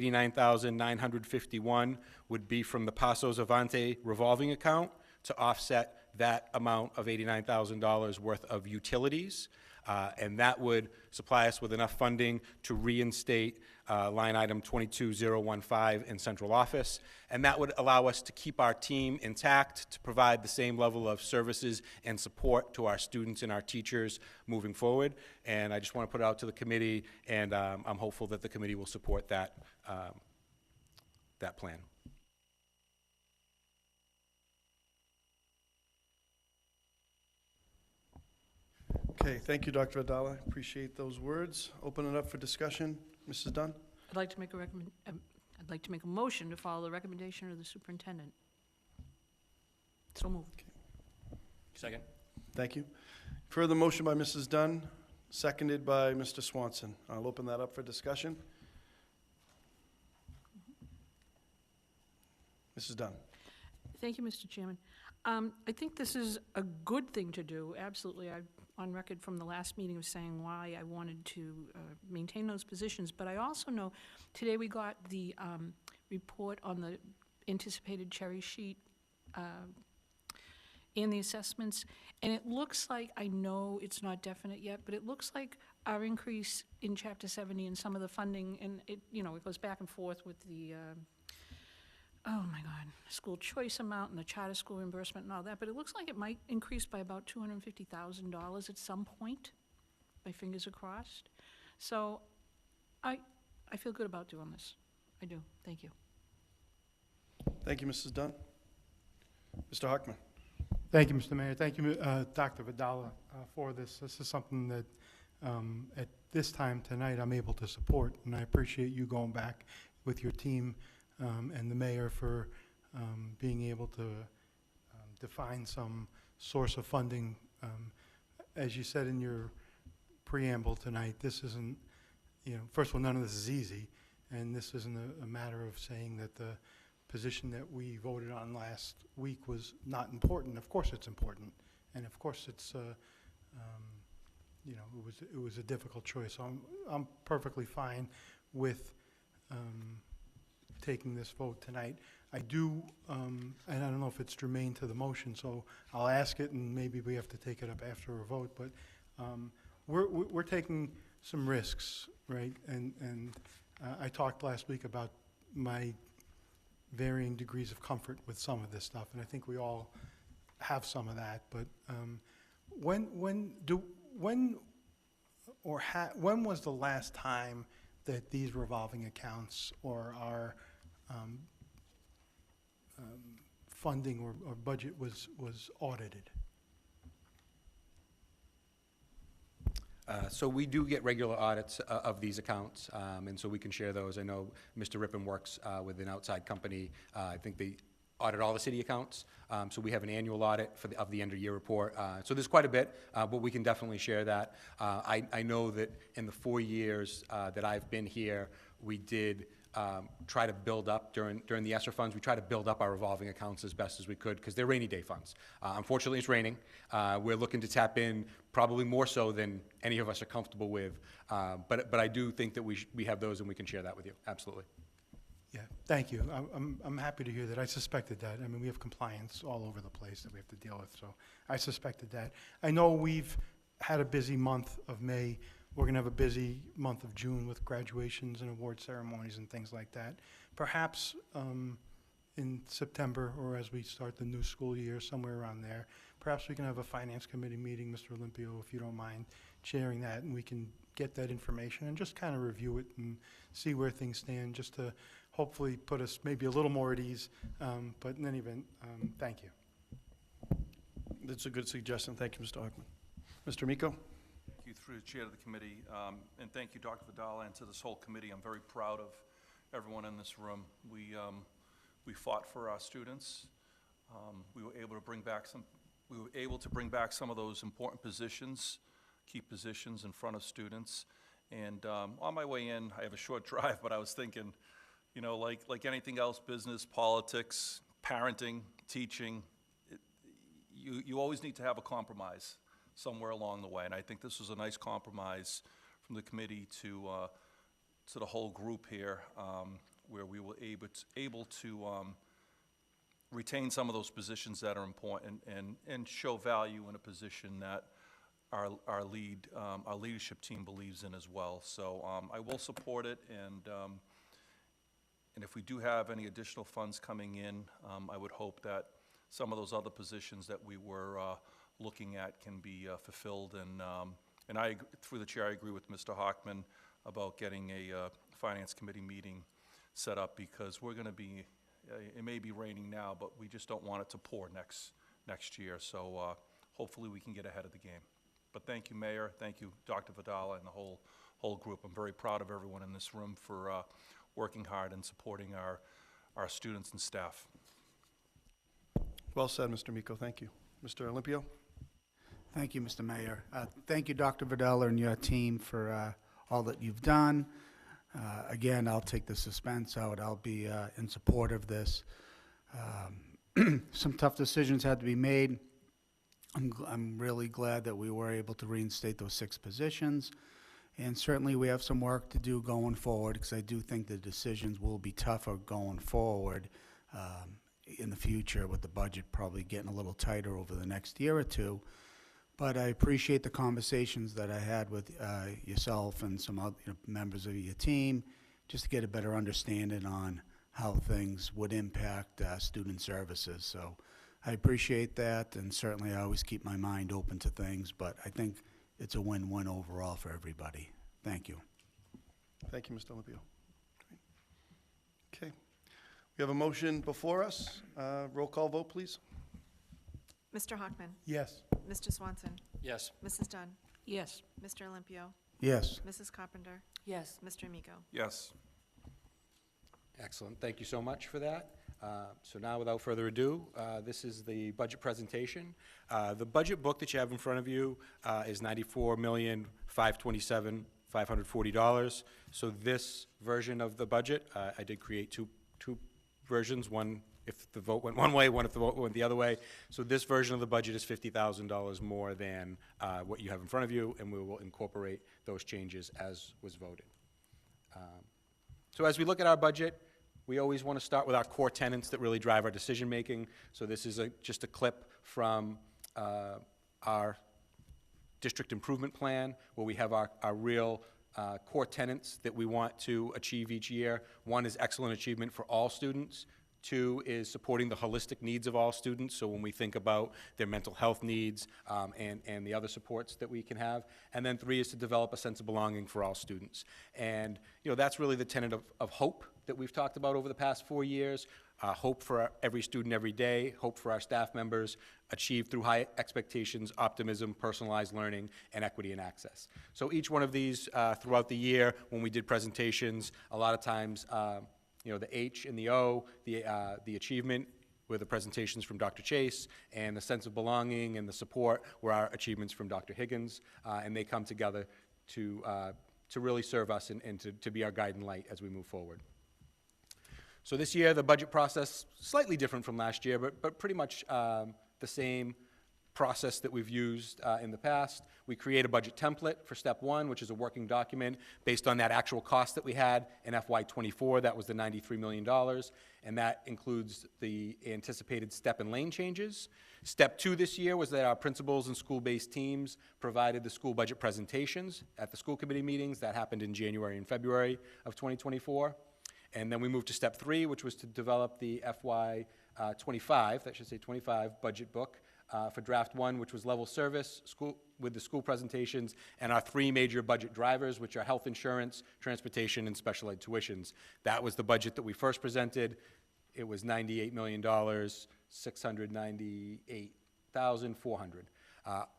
$89,951 would be from the Passos Avante revolving account to offset that amount of $89,000 worth of utilities. And that would supply us with enough funding to reinstate line item 22015 in central office. And that would allow us to keep our team intact, to provide the same level of services and support to our students and our teachers moving forward. And I just want to put it out to the committee, and I'm hopeful that the committee will support that, that plan. Okay, thank you, Dr. Vidala. Appreciate those words. Open it up for discussion. Mrs. Dunn? I'd like to make a motion to follow the recommendation of the superintendent. So moved. Okay. Second. Thank you. Further motion by Mrs. Dunn, seconded by Mr. Swanson. I'll open that up for discussion. Mrs. Dunn. Thank you, Mr. Chairman. I think this is a good thing to do, absolutely. I'm on record from the last meeting of saying why I wanted to maintain those positions, but I also know today we got the report on the anticipated cherry sheet and the assessments, and it looks like, I know it's not definite yet, but it looks like our increase in Chapter 70 and some of the funding, and it, you know, it goes back and forth with the oh my God, school choice amount and the charter school reimbursement and all that, but it looks like it might increase by about $250,000 at some point. My fingers are crossed. So I feel good about doing this. I do. Thank you. Thank you, Mrs. Dunn. Mr. Hockman. Thank you, Mr. Mayor. Thank you, Dr. Vidala, for this. This is something that at this time tonight I'm able to support, and I appreciate you going back with your team and the mayor for being able to define some source of funding. As you said in your preamble tonight, this isn't, you know, first of all, none of this is easy, and this isn't a matter of saying that the position that we voted on last week was not important. Of course it's important, and of course it's, you know, it was a difficult choice. So I'm perfectly fine with taking this vote tonight. I do, and I don't know if it's germane to the motion, so I'll ask it, and maybe we have to take it up after a vote, but we're taking some risks, right? And I talked last week about my varying degrees of comfort with some of this stuff, and I think we all have some of that, but when was the last time that these revolving accounts or our funding or budget was audited? So we do get regular audits of these accounts, and so we can share those. I know Mr. Rippon works with an outside company. I think they audit all the city accounts. So we have an annual audit of the end of year report. So there's quite a bit, but we can definitely share that. I know that in the 4 years that I've been here, we did try to build up during the ESSER funds. We try to build up our revolving accounts as best as we could because they're rainy day funds. Unfortunately, it's raining. We're looking to tap in probably more so than any of us are comfortable with. But I do think that we have those and we can share that with you. Absolutely. Yeah, thank you. I'm happy to hear that. I suspected that. I mean, we have compliance all over the place that we have to deal with, so I suspected that. I know we've had a busy month of May. We're going to have a busy month of June with graduations and award ceremonies and things like that. Perhaps in September or as we start the new school year, somewhere around there, perhaps we can have a finance committee meeting, Mr. Olympio, if you don't mind sharing that, and we can get that information and just kind of review it and see where things stand, just to hopefully put us maybe a little more at ease. But in any event, thank you. That's a good suggestion. Thank you, Mr. Hockman. Mr. Miko. Thank you, through the chair of the committee, and thank you, Dr. Vidala, and to this whole committee. I'm very proud of everyone in this room. We fought for our students. We were able to bring back some of those important positions, key positions in front of students. And on my way in, I have a short drive, but I was thinking, you know, like anything else, business, politics, parenting, teaching, you always need to have a compromise somewhere along the way. And I think this was a nice compromise from the committee to the whole group here. where we were able to retain some of those positions that are important and show value in a position that our leadership team believes in as well. So I will support it, and if we do have any additional funds coming in, I would hope that some of those other positions that we were looking at can be fulfilled. And I, through the chair, I agree with Mr. Hockman about getting a finance committee meeting set up, because we're going to be, it may be raining now, but we just don't want it to pour next year. So hopefully we can get ahead of the game. But thank you, Mayor. Thank you, Dr. Vidala, and the whole group. I'm very proud of everyone in this room for working hard and supporting our students and staff. Well said, Mr. Miko. Thank you. Mr. Olympio? Thank you, Mr. Mayor. Thank you, Dr. Vidala, and your team for all that you've done. Again, I'll take the suspense out. I'll be in support of this. Some tough decisions had to be made. I'm really glad that we were able to reinstate those 6 positions. And certainly we have some work to do going forward, because I do think the decisions will be tougher going forward in the future, with the budget probably getting a little tighter over the next year or two. But I appreciate the conversations that I had with yourself and some other members of your team, just to get a better understanding on how things would impact student services. So I appreciate that, and certainly I always keep my mind open to things, but I think it's a win-win overall for everybody. Thank you. Thank you, Mr. Olympio. Okay. We have a motion before us. Roll call vote, please. Mr. Hockman. Yes. Mr. Swanson. Yes. Mrs. Dunn. Yes. Mr. Olympio. Yes. Mrs. Carpenter. Yes. Mr. Miko. Yes. Excellent. Thank you so much for that. So now, without further ado, this is the budget presentation. The budget book that you have in front of you is $94,527,540. So this version of the budget, I did create two versions, one if the vote went one way, one if the vote went the other way. So this version of the budget is $50,000 more than what you have in front of you, and we will incorporate those changes as was voted. So as we look at our budget, we always want to start with our core tenets that really drive our decision-making. So this is just a clip from our district improvement plan, where we have our real core tenets that we want to achieve each year. One is excellent achievement for all students. 2 is supporting the holistic needs of all students, so when we think about their mental health needs and the other supports that we can have. And then 3 is to develop a sense of belonging for all students. And that's really the tenet of hope that we've talked about over the past 4 years. Hope for every student every day, hope for our staff members, achieved through high expectations, optimism, personalized learning, and equity and access. So each one of these throughout the year, when we did presentations, a lot of times the H and the O, the achievement were the presentations from Dr. Chase, and the sense of belonging and the support were our achievements from Dr. Higgins, and they come together to really serve us and to be our guiding light as we move forward. So this year, the budget process, slightly different from last year, but pretty much the same process that we've used in the past. We create a budget template for step 1, which is a working document based on that actual cost that we had in FY24. That was the $93 million, and that includes the anticipated step and lane changes. Step 2 this year was that our principals and school-based teams provided the school budget presentations at the school committee meetings. That happened in January and February of 2024. And then we moved to step 3, which was to develop the FY25, that should say 25, budget book for draft 1, which was level service, with the school presentations, and our 3 major budget drivers, which are health insurance, transportation, and special ed tuitions. That was the budget that we first presented. It was $98,698,400.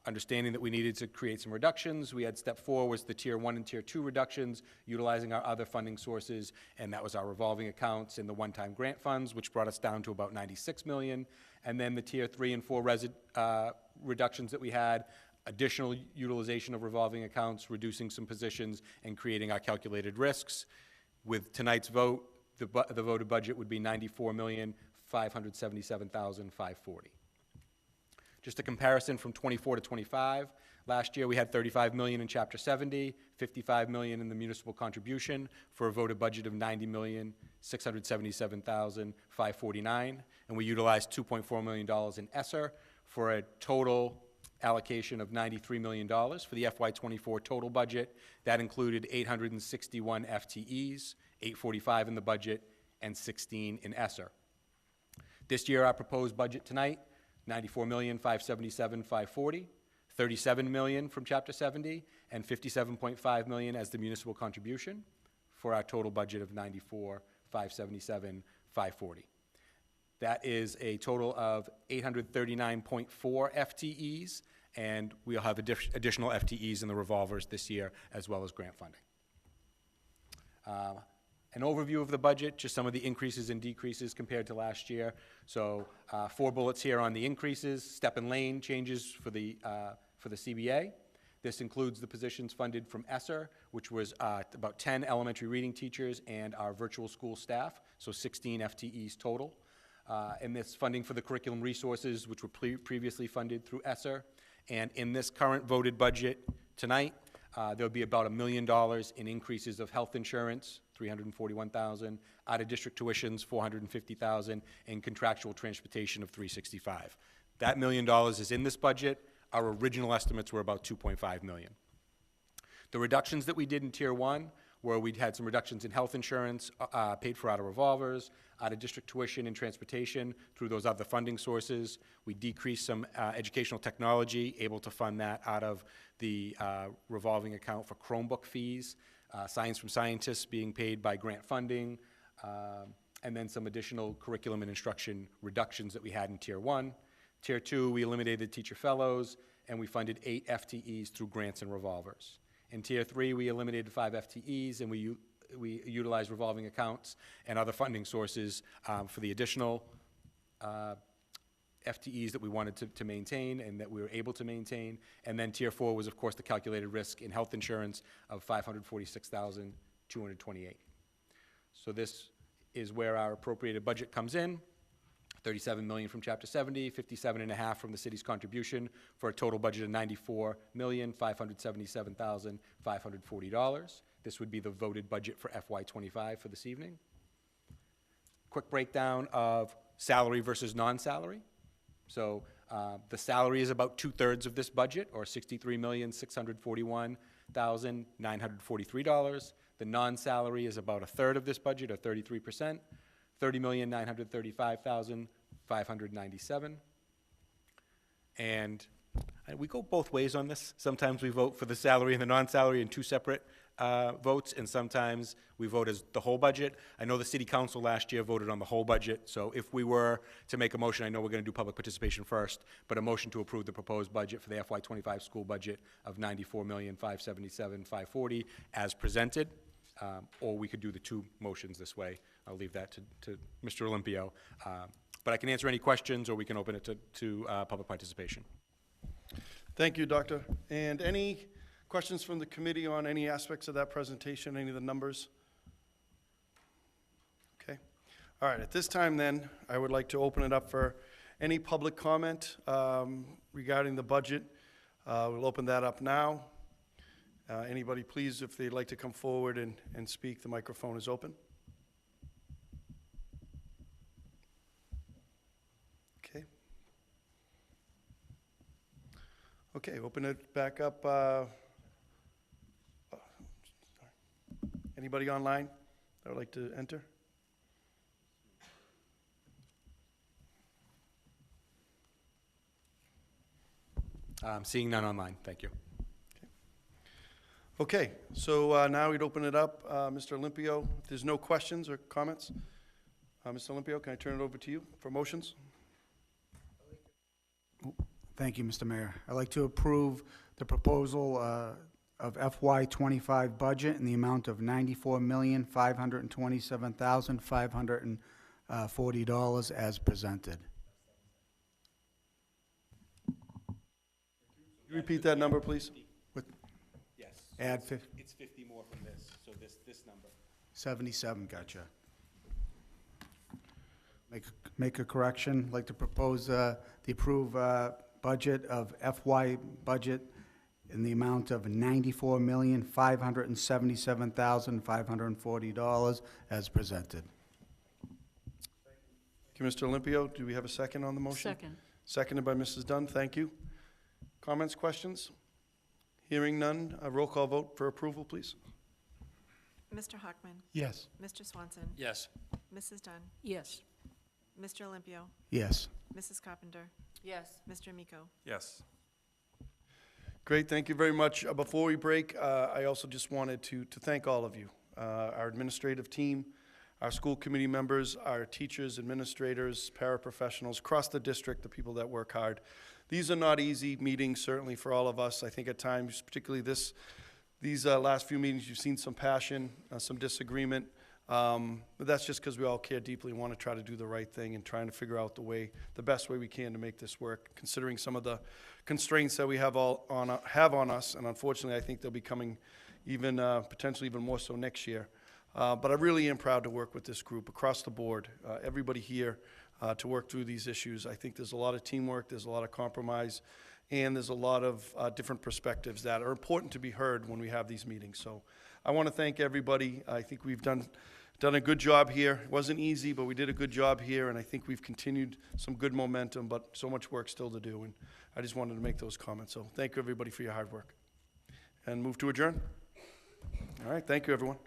Understanding that we needed to create some reductions, we had step 4 was the tier 1 and tier 2 reductions, utilizing our other funding sources, and that was our revolving accounts and the one-time grant funds, which brought us down to about $96 million. And then the tier 3 and 4 reductions that we had, additional utilization of revolving accounts, reducing some positions, and creating our calculated risks. With tonight's vote, the voted budget would be $94,577,540. Just a comparison from 24 to 25. Last year, we had 35 million in Chapter 70, 55 million in the municipal contribution, for a voted budget of 90,677,549, and we utilized $2.4 million in ESSER for a total allocation of $93 million for the FY24 total budget. That included 861 FTEs, 845 in the budget, and 16 in ESSER. This year, our proposed budget tonight, $94,577,540, 37 million from Chapter 70, and 57.5 million as the municipal contribution, for our total budget of $94,577,540. That is a total of 839.4 FTEs, and we'll have additional FTEs in the revolvers this year, as well as grant funding. An overview of the budget, just some of the increases and decreases compared to last year. So 4 bullets here on the increases. Step and lane changes for the CBA. This includes the positions funded from ESSER, which was about 10 elementary reading teachers and our virtual school staff, so 16 FTEs total. And this funding for the curriculum resources, which were previously funded through ESSER. And in this current voted budget tonight, there'll be about $1 million in increases of health insurance, $341,000, out-of-district tuitions, $450,000, and contractual transportation of $365,000. That $1 million is in this budget. Our original estimates were about $2.5 million. The reductions that we did in Tier 1, where we'd had some reductions in health insurance paid for out of revolvers, out-of-district tuition and transportation through those other funding sources. We decreased some educational technology, able to fund that out of the revolving account for Chromebook fees, science from scientists being paid by grant funding, and then some additional curriculum and instruction reductions that we had in Tier 1. Tier 2, we eliminated teacher fellows, and we funded 8 FTEs through grants and revolvers. In Tier 3, we eliminated 5 FTEs, and we utilized revolving accounts and other funding sources for the additional FTEs that we wanted to maintain and that we were able to maintain. And then Tier 4 was, of course, the calculated risk in health insurance of $546,228. So this is where our appropriated budget comes in. 37 million from Chapter 70, 57.5 from the city's contribution, for a total budget of $94,577,540. This would be the voted budget for FY25 for this evening. Quick breakdown of salary versus non-salary. So the salary is about 2/3 of this budget, or $63,641,943. The non-salary is about 1/3 of this budget, or 33%. $30,935,597. And we go both ways on this. Sometimes we vote for the salary and the non-salary in 2 separate votes, and sometimes we vote as the whole budget. I know the city council last year voted on the whole budget, so if we were to make a motion, I know we're going to do public participation first, but a motion to approve the proposed budget for the FY25 school budget of $94,577,540 as presented, or we could do the 2 motions this way. I'll leave that to Mr. Olympio. But I can answer any questions, or we can open it to public participation. Thank you, Doctor. And any questions from the committee on any aspects of that presentation, any of the numbers? Okay. All right, at this time then, I would like to open it up for any public comment regarding the budget. We'll open that up now. Anybody, please, if they'd like to come forward and speak, the microphone is open. Okay. Okay, open it back up. Anybody online that would like to enter? Seeing none online, thank you. Okay, so now we'd open it up. Mr. Olympio, if there's no questions or comments, Mr. Olympio, can I turn it over to you for motions? Thank you, Mr. Mayor. I'd like to approve the proposal of FY25 budget in the amount of $94,527,540 as presented. Can you repeat that number, please? Yes. Add It's 50 more from this, so this number. 77, gotcha. Make a correction. I'd like to propose the approved budget of FY budget in the amount of $94,577,540 as presented. Thank you, Mr. Olympio. Do we have a second on the motion? Second. Seconded by Mrs. Dunn. Thank you. Comments, questions? Hearing none, a roll call vote for approval, please. Mr. Hockman. Yes. Mr. Swanson. Yes. Mrs. Dunn. Yes. Mr. Olympio. Yes. Mrs. Carpenter. Yes. Mr. Miko. Yes. Great, thank you very much. Before we break, I also just wanted to thank all of you, our administrative team, our school committee members, our teachers, administrators, paraprofessionals across the district, the people that work hard. These are not easy meetings, certainly for all of us. I think at times, particularly these last few meetings, you've seen some passion, some disagreement. But that's just because we all care deeply and want to try to do the right thing and trying to figure out the best way we can to make this work, considering some of the constraints that we have on us. And unfortunately, I think they'll be coming even potentially even more so next year. But I really am proud to work with this group across the board, everybody here, to work through these issues. I think there's a lot of teamwork, there's a lot of compromise, and there's a lot of different perspectives that are important to be heard when we have these meetings. So I want to thank everybody. I think we've done a good job here. It wasn't easy, but we did a good job here, and I think we've continued some good momentum, but so much work still to do, and I just wanted to make those comments. So thank you, everybody, for your hard work. And move to adjourn. All right, thank you, everyone.